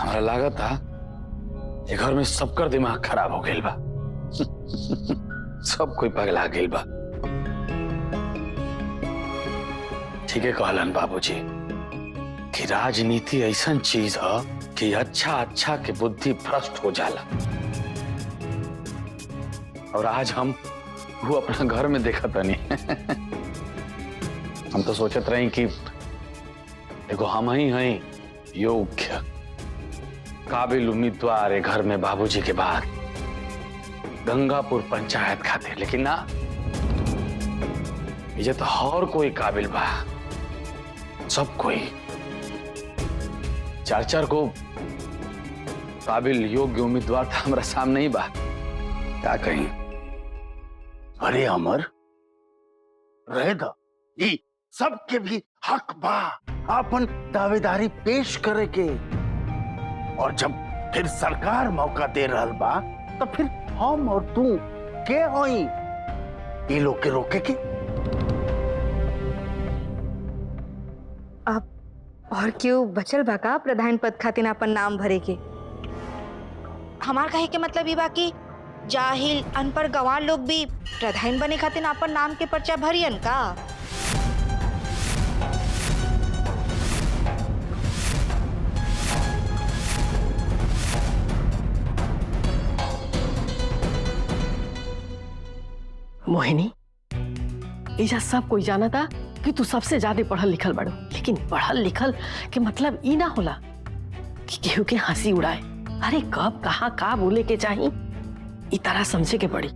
हमारा लागत था ये घर में सबकर दिमाग खराब हो गई बा। सब कोई पगला गई बा। ठीक है कहलन बाबूजी कि राजनीति ऐसा चीज है कि अच्छा अच्छा के बुद्धि भ्रष्ट हो जाला। और आज हम वो अपना घर में देखा था नहीं। हम तो सोचत रहे कि देखो हम ही हैं योग्य काबिल उम्मीदवार है घर में बाबूजी के बाद गंगापुर पंचायत खाते, लेकिन ना ये तो और कोई काबिल बा। सब कोई चार चार को काबिल योग्य उम्मीदवार था हमारा सामने ही बा। क्या कहीं? अरे अमर रहे दा ये सबके भी हक बा अपन दावेदारी पेश करे के। और जब फिर सरकार मौका दे रहल बा तो फिर हम और तू के होई ये लोग के रोके के। अब और क्यों बचल बा का प्रधान पद खातिर अपन नाम भरे के? हमार कहे के मतलब ये बा कि जाहिल अनपढ़ गंवार लोग भी प्रधान बने खातिर अपन नाम के पर्चा भरियन का? मोहिनी, इजा सब कोई जाना था कि तू सबसे ज्यादा पढ़ल लिखल बड़ो, लेकिन पढ़ल लिखल के मतलब ई ना होला कि केहू के हंसी उड़ाए। अरे कब कहाँ का बोले के चाहिए ई तरह समझे के पड़ी।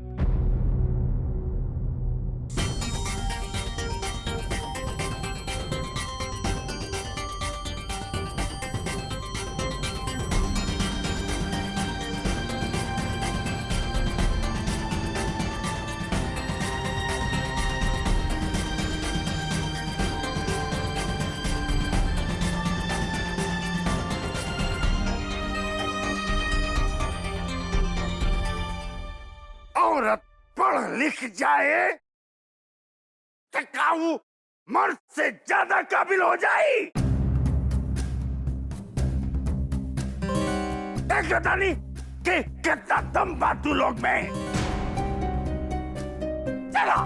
औरत पढ़ लिख जाए तो काऊ मर्द से ज्यादा काबिल हो जाए। देख दानी कि कितना दम बा तू लोग में। चला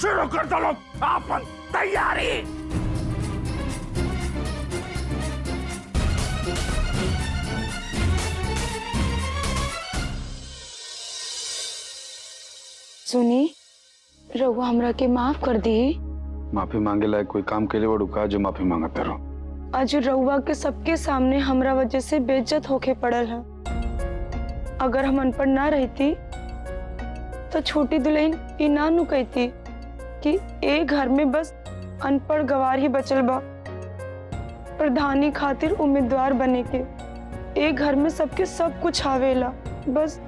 शुरू कर दो लोग अपन तैयारी। सुनी रघु हमरा के माफ कर दी। माफी मांगे लायक कोई काम के लिए वो रुका जो माफी मांगते रहो। आज रहुआ के सबके सामने हमरा वजह से बेइज्जत होके पड़ल है। अगर हम अनपढ़ ना रहती तो छोटी दुल्हन ई ना नु कहती कि एक घर में बस अनपढ़ गवार ही बचल बा प्रधानी खातिर उम्मीदवार बने के। एक घर में सबके सब कुछ आवेला, बस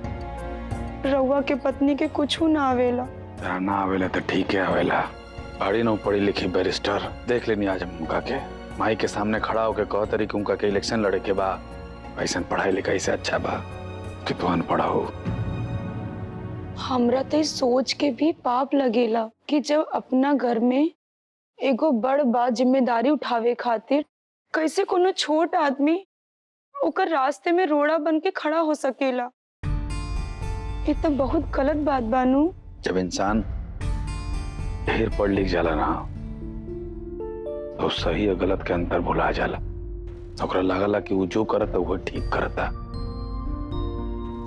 रउआ के पत्नी के कुछ ना आवेला। ना आवेला तो ठीक है आवेला। पढ़ी न पढ़ी लिखी बैरिस्टर देख लेनी आज उनका के माई के सामने खड़ा होके कह तरी कि उनका के इलेक्शन लड़े के बा ऐसा पढ़ाई लिखाई से अच्छा बा कि तू अनपढ़ा हो। हमरा तो सोच के भी पाप लगेला कि जब अपना घर में एगो बड़ बा जिम्मेदारी उठावे खातिर कैसे कोनो छोट आदमी ओकर रास्ते में रोड़ा बन के खड़ा हो सकेला। ये तो बहुत गलत बात बानू। जब इंसान ढेर पढ़ लिख जाला ना तो सही और गलत के अंतर भुला जाला। ओकरा लागला कि वो जो करता वो ठीक करता।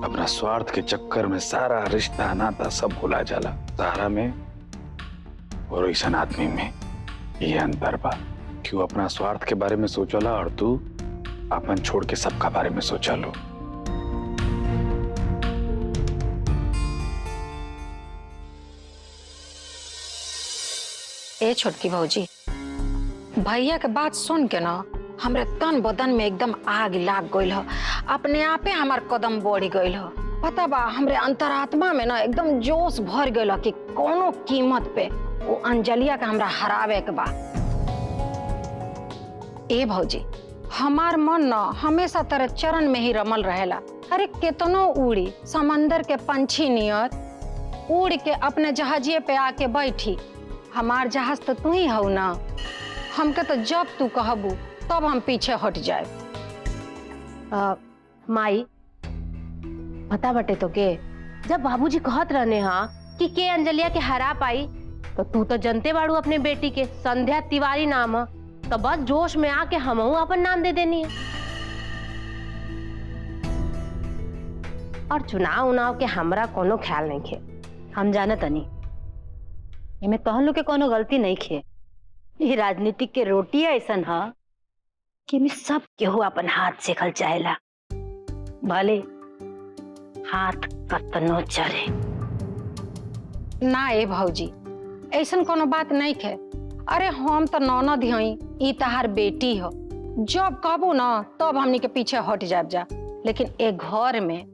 अपना स्वार्थ के चक्कर में सारा रिश्ता नाता सब भुला जाला। सहारा में और ऐसा आदमी में ये अंतर बा कि वो अपना स्वार्थ के बारे में सोचला और तू अपन छोड़ के सबका बारे में सोचा लो। ए छोटकी भौजी, भैया के बात सुन के ना हमरे तन बदन में एकदम आग लाग गइल ह। अपने आपे हमार कदम बढ़ गइल ह। पता बा हमरे अंतरात्मा में ना एकदम जोश भर गइल कि कोनो कीमत पे वो अंजलिया के हमरा हरावे के बा। ए भौजी, हमार मन ना हमेशा तेरे चरण में ही रमल रहेला। अरे कितनो उड़ी समंदर के पंछी नियत उड़ के अपने जहाजिए पे आके बैठी। हमार जहाज तो तू ही हो ना। हमके तो जब तू कहबू तब हम पीछे हट जाए। माई पता बटे तो के जब बाबूजी कहत रहने हाँ कि के अंजलिया के हरा पाई, तो तू तो जनते बाड़ू अपने बेटी के संध्या तिवारी नाम है, तो बस जोश में आके हमहू अपन नाम दे देनी है। और चुनाव उनाव के हमरा कोनो ख्याल नहीं खे, हम जानत नहीं इमे तोहन लोग के कोनो गलती नहीं खे। ये राजनीतिक के रोटी ऐसन है कि में सब केहू अपन हाथ से खल चाहेला, भले हाथ कतनो चरे। ना ए भौजी, ऐसन कोनो बात नहीं खे। अरे हम तो ननद हई, ई तहार बेटी हो, जब कहबू ना तब हमनी के पीछे हट जाब जा। लेकिन एक घर में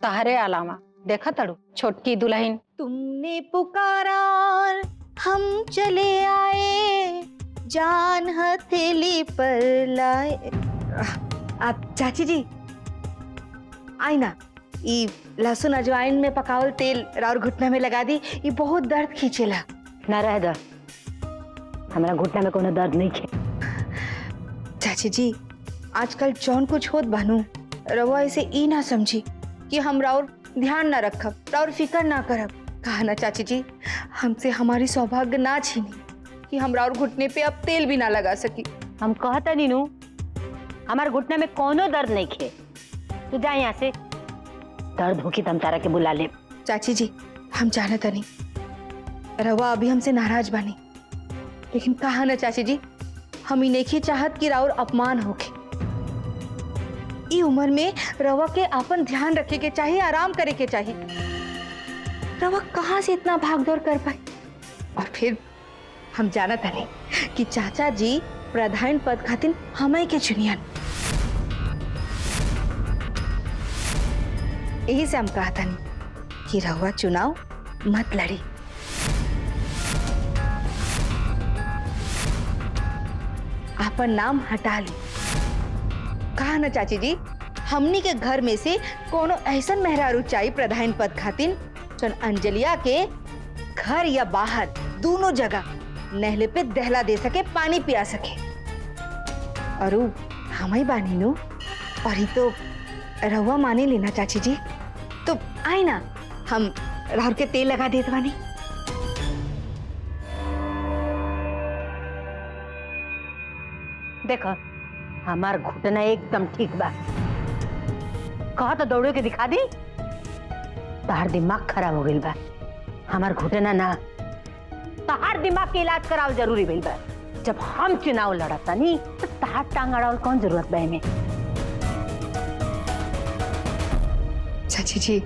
तहरे अलावा देखा तड़ू छोटकी दुल्हन। तुमने पुकारा और हम चले आए, जान हथेली पर लाए। आप चाची जी आई ना, ई लहसुन अजवाइन में पकावल तेल राउर घुटना में लगा दी, ये बहुत दर्द खींचेला। ना रह दर, हमारा घुटना में कोनो दर्द नहीं खे। चाची जी आजकल जौन कुछ होत बानू, रवा इसे ई ना समझी कि हम राउर ध्यान ना रखब, राउर फिकर ना करब। कहा ना चाची जी, हमसे हमारी सौभाग्य ना छीनी कि हम राउर घुटने पे अब तेल भी ना लगा सकी। हम कहता नीनू हमारे घुटने में कोनो दर्द नहीं खे, तू जा यहाँ से, दर्द हो कि तम तारा के बुला ले। चाची जी हम जानत नहीं रवा अभी हमसे नाराज बानी, लेकिन कहा ना चाची जी, हम ही नहीं चाहत कि राउर अपमान होके। ई उम्र में रवा के अपन ध्यान रखे के चाहिए, आराम करे के चाहिए। रवा कहाँ से इतना भागदौड़ कर पाए। और फिर हम जानत नहीं कि चाचा जी प्रधान पद खातिर हमें के चुनियन, यही से हम कहता नहीं कि रवा चुनाव मत लड़ी। अपन नाम हटा ली। कहा ना चाची जी, हमनी के घर में से कोनो ऐसा मेहरारू चाहिए प्रधान पद खातिर जौन अंजलिया के घर या बाहर दोनों जगह नहले पे दहला दे सके, पानी पिया सके। और हम ही बानी नु, और ही तो रहुआ माने लेना चाची जी। तो आई ना, हम राहुल के तेल लगा देत बानी। देखो हमार घुटना एकदम ठीक बा, कहा तो दौड़े के दिखा दी। तहार दिमाग खराब हो गई बा, हमार घुटना ना तहार दिमाग के इलाज कराव जरूरी भइल बा। जब हम चुनाव लड़ता नहीं तो तहार टांग अड़ावल कौन जरूरत बा में। चाची जी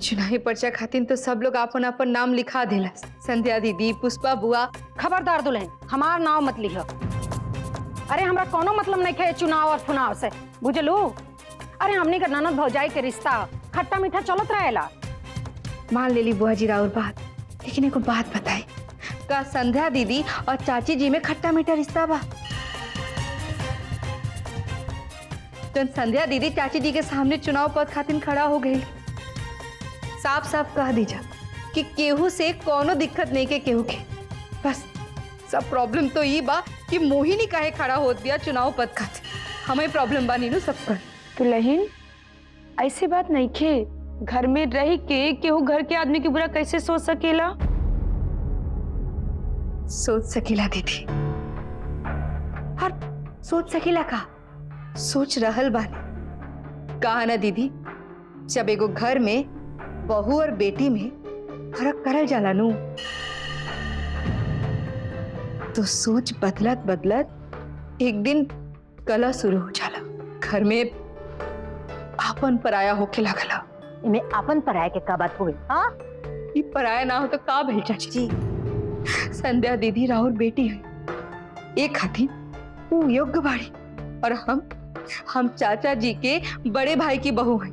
चुनावी पर्चा खातिर तो सब लोग अपन अपन नाम लिखा देला, संध्या दीदी, पुष्पा बुआ। खबरदार दुल्हन, हमार नाम मत लिखो। अरे हमरा कोनो मतलब नहीं है चुनाव और फुनाव से, बुझलू। अरे हमनी के ननद भौजाई के रिश्ता खट्टा मीठा चलत रहेला। मान लेली बुआ जी राउर बात, लेकिन एक बात बताई, का संध्या दीदी और चाची जी में खट्टा मीठा रिश्ता बा? तो संध्या दीदी चाची जी के सामने चुनाव पद खातिर खड़ा हो गई, साफ साफ कह दीजा कि केहू से कोनो दिक्कत नहीं के केहू के। बस सब प्रॉब्लम तो ये बा कि मोहिनी काहे खड़ा होत बिया चुनाव पद खातिर। हमें प्रॉब्लम बा नीनू सब कर। दुल्हन ऐसी बात नहीं खे, घर में रह के केहू घर के आदमी की बुरा कैसे सोच सकेला? सोच सकेला दीदी, और सोच सकेला का सोच रहल बानी। कहा ना दीदी, जब एगो घर में बहू और बेटी में फर्क करल जाला नू, तो सोच बदलत बदलत एक दिन कला शुरू हो जाला। घर में आपन पराया होके लागला। इमे अपन पराया के का बात हुई? हाँ ये पराया ना हो तो का भइल चाची जी? संध्या दीदी राहुल बेटी है, एक खातिर वो योग्य बाड़ी, और हम चाचा जी के बड़े भाई की बहू हैं।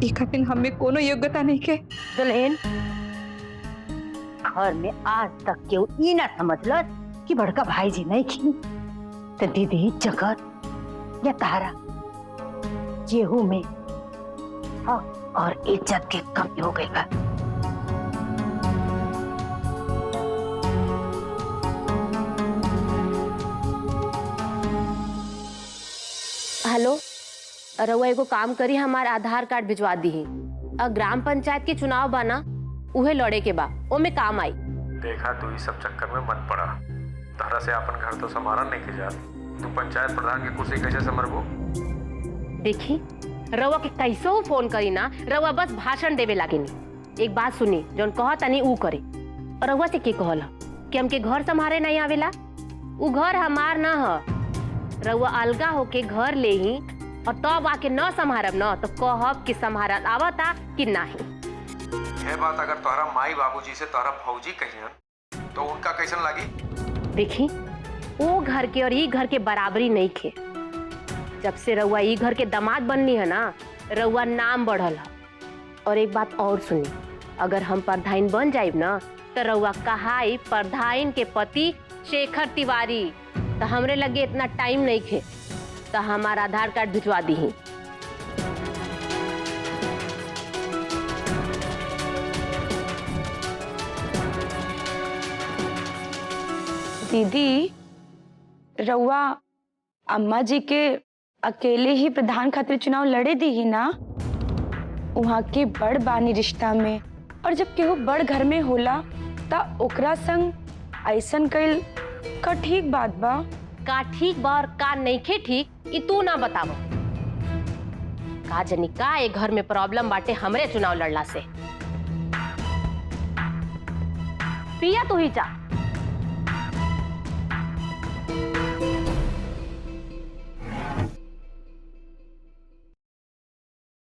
एक खातिर हमें कोनो योग्यता नहीं के। दुल्हन घर में आज तक केहू ई ना समझलस कि बड़का भाई जी नहीं खी, तो दीदी जगत या तारा केहू में हक और इज्जत के कमी हो गई बा। हेलो, रउआ एगो काम करी, हमार आधार कार्ड भिजवा दी। ग्राम पंचायत के चुनाव बा ना, उहे लड़े के बा, ओमे काम आई। देखा तू इस सब चक्कर में मत पड़ा। तहरा से अपन घर तो संभारा नहीं के जा, तू पंचायत प्रधान की कुर्सी कैसे संभरबो? देखी रउआ के कैसो फोन करी ना, रउआ बस भाषण देवे लागे नी। एक बात सुनी, जौन कहा तनी ऊ करे। और रउआ से के कहला कि हमके घर संभारे नहीं आवेला? ऊ घर हमार ना ह। रउआ अलगा होके घर ले ही और तब आके न संभारब न तो कहब कि संभारल आवता कि नहीं। यह बात अगर तोहरा माई बाबूजी से तोहरा भौजी कहियन तो उनका कैसन लागी? देखी वो घर के और ई घर के बराबरी नहीं खे। जब से रउआ ई घर के दामाद बननी है ना, रउआ नाम बढ़ल है। और एक बात और सुनी, अगर हम प्रधान बन जाइब ना तो रउआ कहाई प्रधान के पति शेखर तिवारी। तो हमरे लगे इतना टाइम नहीं खे, तो हमारा आधार कार्ड भिजवा दी। दीदी, रउआ अम्मा जी के अकेले ही प्रधान खातिर चुनाव लड़े दी ही ना? वहाँ के बड़ बानी रिश्ता में, और जब केहू बड़ घर में होला ता ओकरा संग ऐसन कइल का ठीक बात बा? का ठीक बा और का नहीं खे ठीक, ई तू ना बताव। का जनी का एक घर में प्रॉब्लम बाटे हमरे चुनाव लड़ला से। पिया तू ही चा।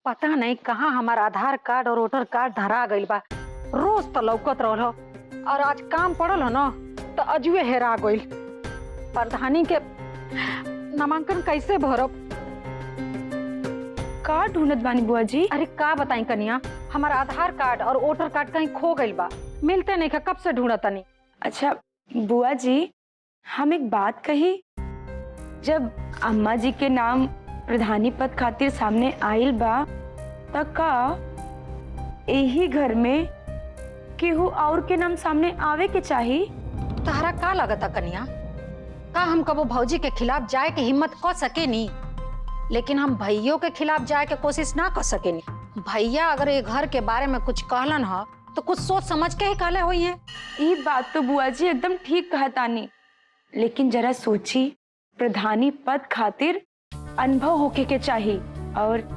पता नहीं कहाँ हमारा आधार कार्ड और वोटर कार्ड धरा गइल बा। रोज तो लौकत रहल हो, और आज काम पड़ल हो ना तो अजुए हेरा गइल। प्रधानी के नामांकन कैसे भरब? का ढूंढत बानी बुआ जी? अरे का बताई कनिया, हमारा आधार कार्ड और वोटर कार्ड कहीं खो गइल बा, मिलते नहीं का, कब से ढूंढत तनी। अच्छा बुआ जी, हम एक बात कही, जब अम्मा जी के नाम प्रधानी पद खातिर सामने आइल बा त का यही घर में केहू और के नाम सामने आवे के चाही? तहरा का लगता कनिया, का हम कबो भौजी के खिलाफ जाए के हिम्मत कर सके नी, लेकिन हम भैयों के खिलाफ जाए के कोशिश ना कर सके नी। भैया अगर ये घर के बारे में कुछ कहलन ह तो कुछ सोच समझ के ही कहले हुई है। ये बात तो बुआ जी एकदम ठीक कहतानी, लेकिन जरा सोची, प्रधानी पद खातिर अनुभव होके के चाहिए, और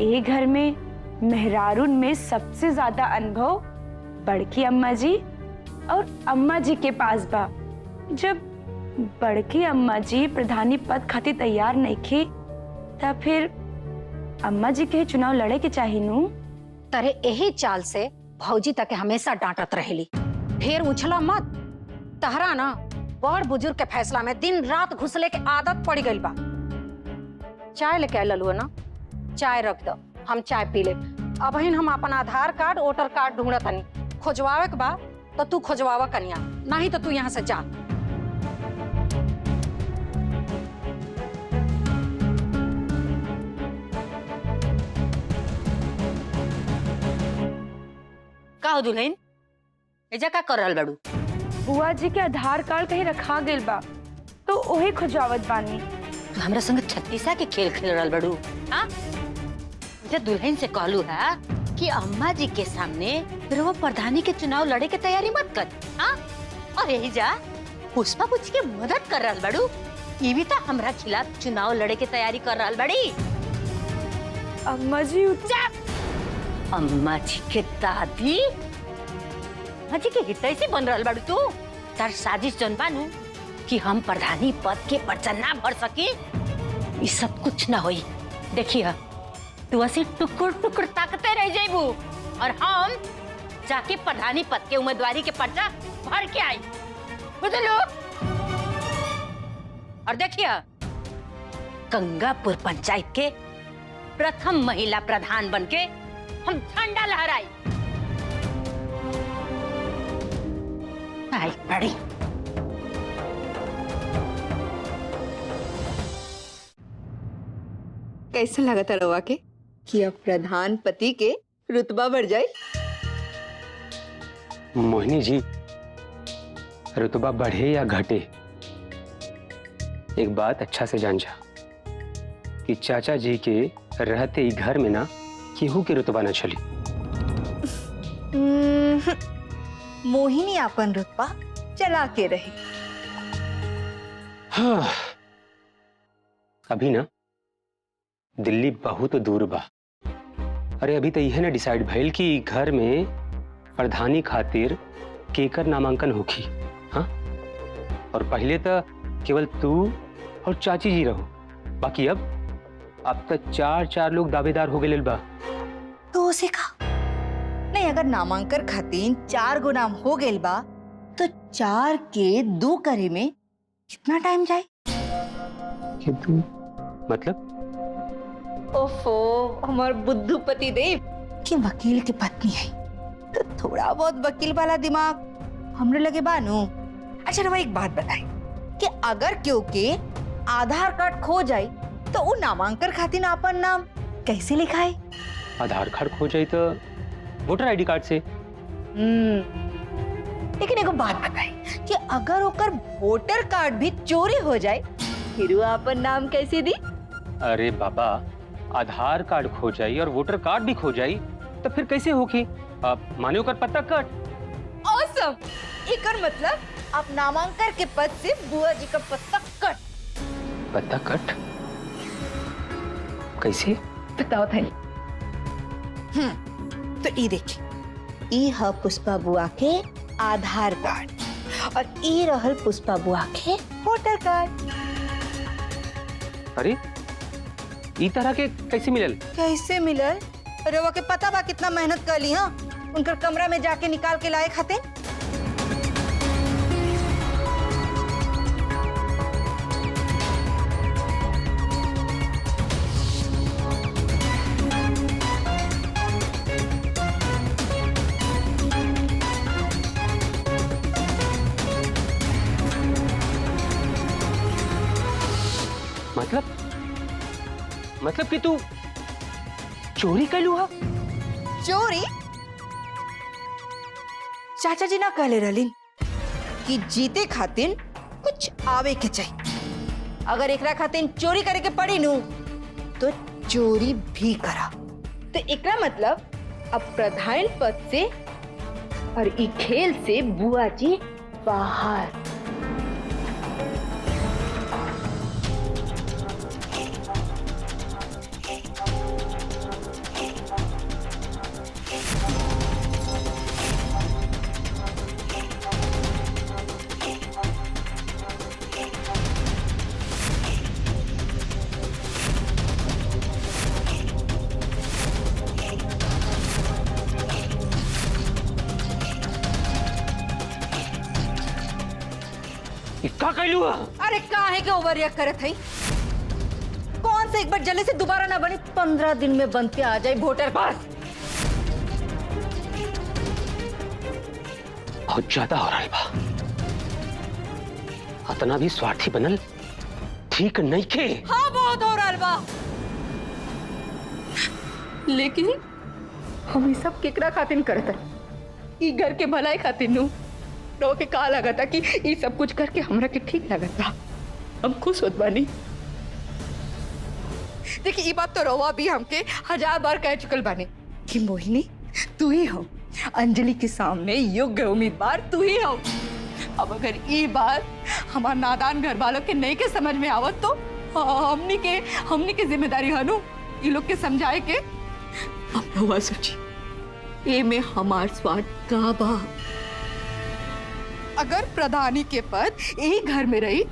एक घर में मेहरारून में सबसे ज्यादा अनुभव बड़की अम्मा जी और अम्मा जी के पास बा। जब बड़की अम्मा जी प्रधानी पद खातिर तैयार नहीं थे, तब फिर अम्मा जी के चुनाव लड़े के चाहिए नू। तरे यही चाल से भौजी तक हमेशा डांटत रहेली। फिर उछला मत, तहरा ना बड़ बुजुर्ग के फैसला में दिन रात घुसले के आदत पड़ गई बा। चाय लेके आइल हुआ ना, चाय रख दो, हम चाय पी ले। अब हम अपन आधार कार्ड वोटर कार्ड ढूंढत हनी, खोजवावे के बा तो तू खोजवावा कनिया, नहीं तो तू यहाँ से जा। का हो दुल्हन, एजा का कर रहल बाड़ू? बुआ जी के आधार कार्ड कहीं रखा गेल बा तो ओही खोजवावत बानी। तू हमरा संग छत्तीसा के खेल खेल रहल बाड़ू? हाँ, मुझे दुल्हन से कहलू है कि अम्मा जी के सामने फिर वो प्रधानी के चुनाव लड़े के तैयारी मत कर। हाँ, और यही जा पुष्पा पूछ के मदद कर रहल बाड़ू, ये भी तो हमरा खिलाफ चुनाव लड़े के तैयारी कर रहल बाड़ी। अम्मा जी अम्मा जी के दादी, अम्मा जी के हितै से बन रहल बाड़ू तू? तार साजिश जन बानू कि हम प्रधानी पद के पर्चा ना भर सके, ये सब कुछ ना होई। देखिए तू ऐसे टुकुर टुकुर ताकते रह जाइबू, और हम जाके प्रधानी पद के उम्मीदवारी के पर्चा भर के आई, बुझलो? और देखिए गंगापुर पंचायत के प्रथम महिला प्रधान बनके हम झंडा लहराई। आई बड़ी कैसा लगा था रवा के कि अब प्रधान पति के रुतबा बढ़ जाए? मोहिनी जी, रुतबा बढ़े या घटे, एक बात अच्छा से जान जा, कि चाचा जी के रहते ही घर में ना केहू के रुतबा न चली। मोहिनी अपन रुतबा चला के रही। हाँ, अभी ना दिल्ली बहुत दूर बा। अरे अभी तो यह ना डिसाइड भइल कि घर में प्रधानी खातिर केकर नामांकन होखी। हाँ, और पहले तो केवल तू और चाची जी रहो, बाकी अब तक चार लोग दावेदार हो गए बा। तो उसे कहा नहीं, अगर नामांकन खातिर 4 गो नाम हो गए बा तो 4 के 2 करे में कितना टाइम जाए? कितू मतलब? ओफो, हमार बुद्धू पति देव के वकील की पत्नी है तो थोड़ा बहुत वकील वाला दिमाग हमरे लगे बानू। अच्छा रवा एक बात बताए कि अगर क्यों के आधार कार्ड खो जाए तो वो नामांकन खातिर अपन नाम कैसे लिखाए? आधार कार्ड खो जाए तो वोटर आईडी कार्ड से। लेकिन एगो बात बताए कि अगर ओकर वोटर कार्ड भी चोरी हो जाए फिर वो अपन नाम कैसे दी? अरे बाबा, आधार कार्ड खो जाई और वोटर कार्ड भी खो जाई तो फिर कैसे होगी? माने ओकर पत्ता कट। ऑसम, एकर मतलब आप नामांकन के पद से बुआ जी का पत्ता कट। पत्ता कट कैसे? बताओ थाई। तो ई देखिए, ई है पुष्पा बुआ के आधार कार्ड और ई रहल पुष्पा बुआ के वोटर कार्ड। अरे ई तरह के कैसे मिलल? कैसे मिलल? रवा के पता बा कितना मेहनत कर ली। हाँ, उनकर कमरा में जाके निकाल के लाए खाते। मतलब कि तू चोरी कर लू? चोरी? चाचा जी ना कहले रहलिन कि जीते खातिर कुछ आवे के चाहिए। अगर एकरा खातिर चोरी करे के पड़ी नू तो चोरी भी करा। तो एकरा मतलब अब प्रधान पद से और ई खेल से बुआ जी बाहर। क्या कर लू? अरे काहे के ओवर रिएक्ट करत हई? कौन से एक बार जले से दोबारा ना बने 15 दिन में बन के आ जाए वोटर पास। बहुत ज्यादा हो रहा है बा। इतना भी स्वार्थी बनल ठीक नहीं के। हाँ, बहुत हो रहा बा। लेकिन हम ये सब केकरा खातिर करत हई? ई घर के भलाई खातिर नु। रो के का लगा था कि ये सब कुछ करके हमरा के ठीक लगा था। हम खुश होत बानी। देखिए, ये बात तो रोवा भी हमके 1000 बार कह चुकल बानी कि मोहिनी तू ही हो, अंजलि के सामने योग्य उम्मीदवार तू ही हो। अब अगर ये बात हमार नादान घर वालों के नहीं के समझ में आवत तो हमनी के जिम्मेदारी हनु ये लोग के समझाए के। अब रोवा सोची ये में हमार स्वाद का बा। अगर प्रधानी के पद यही घर में रही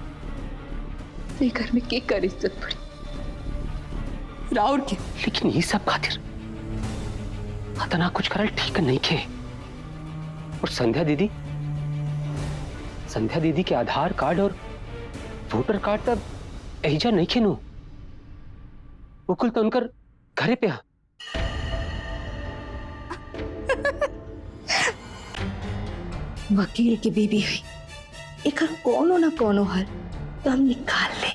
तो ये घर में के कर इज्जत पड़ी? राउर के। लेकिन ये सब खातिर इतना कुछ करल ठीक नहीं के। और संध्या दीदी के आधार कार्ड और वोटर कार्ड तब एहिजा नहीं खेनू। वो कुल तो उनकर घरे पे हा। वकील की बीबी हुई, एक कोनो ना कोनो हल तो हम निकाल ले।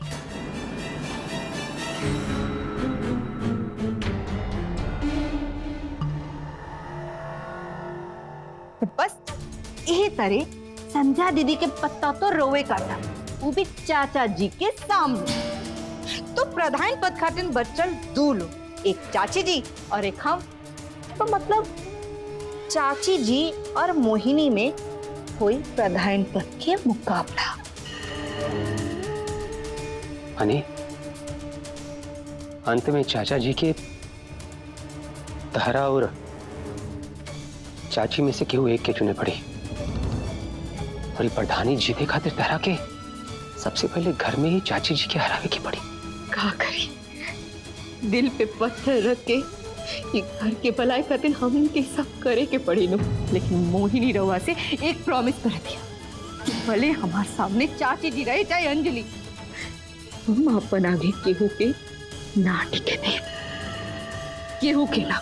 बस यही तरह संध्या दीदी के पत्ता तो रोवे काटा, वो भी चाचा जी के सामने। तो तो प्रधान पद खातिर बचल 2 लोग, एक चाची जी और एक हम। तो मतलब चाची जी और मोहिनी में कोई प्रधान पद के मुकाबला। अने अंत में चाचा जी के तहरा और चाची में से केहू एक के चुने पड़ी, और ये प्रधानी जीते खातिर तहरा के सबसे पहले घर में ही चाची जी के हरावे की पड़ी। का करी, दिल पे पत्थर रख के ये घर के भलाई खातिर हम के सब करे के पड़ी नु। लेकिन मोहिनी रवा से एक प्रॉमिस कर दिया कि भले हमारे सामने चाची जी रहे चाहे अंजलि, हम अपन आगे केहू के ना टिके दे, केहू के ना।